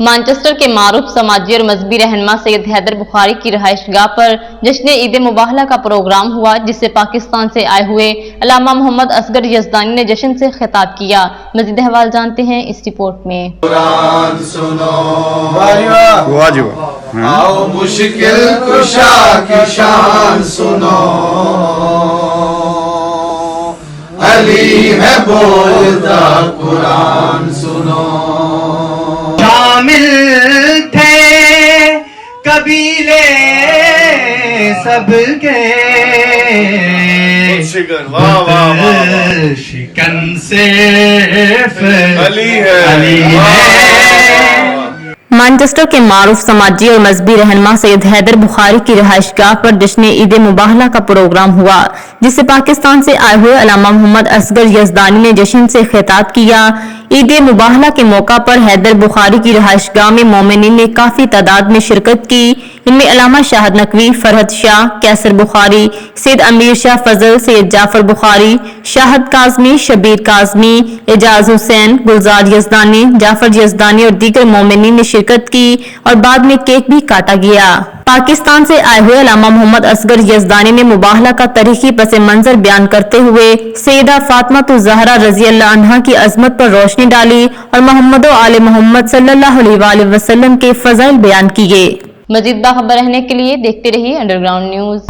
Manchester کے معروف سماجی اور مذہبی رہنما سید حیدر بخاری کی رہائش گاہ پر جشن عید مباہلہ کا پروگرام ہوا، جس سے پاکستان سے آئے ہوئے علامہ محمد اصغر یزدانی نے جشن سے خطاب کیا۔ مزید احوال جانتے ہیں اس رپورٹ میں۔ قرآن سنو آؤ مشکل کشا کی شان سنو، علی ہے بولتا قرآن سنو۔ شامل تھے قبیلے سب کے، شکن صرف علی ہے۔ مانچسٹر کے معروف سماجی اور مذہبی رہنما سید حیدر بخاری کی رہائش گاہ پر جشن عید مباہلہ کا پروگرام ہوا، جس سے پاکستان سے آئے ہوئے علامہ محمد اصغر یزدانی نے جشن سے خطاب کیا۔ عید مباہلہ کے موقع پر حیدر بخاری کی رہائش گاہ میں مومنین نے کافی تعداد میں شرکت کی۔ ان میں علامہ شاہد نقوی، فرحت شاہ، کیسر بخاری، سید امیر شاہ فضل، سید جعفر بخاری، شاہد کاظمی، شبیر کاظمی، اعجاز حسین، گلزار یزدانی، جعفر یزدانی اور دیگر مومنین نے شرکت کی اور بعد میں کیک بھی کاٹا گیا۔ پاکستان سے آئے ہوئے علامہ محمد اصغر یزدانی نے مباہلہ کا تاریخی پس منظر بیان کرتے ہوئے سیدہ فاطمہ الزہرا رضی اللہ عنہا کی عظمت پر روشنی ڈالی اور محمد و آل محمد صلی اللہ علیہ وآلہ وسلم کے فضائل بیان کیے۔ مزید باخبر رہنے کے لیے دیکھتے رہیے انڈر گراؤنڈ نیوز۔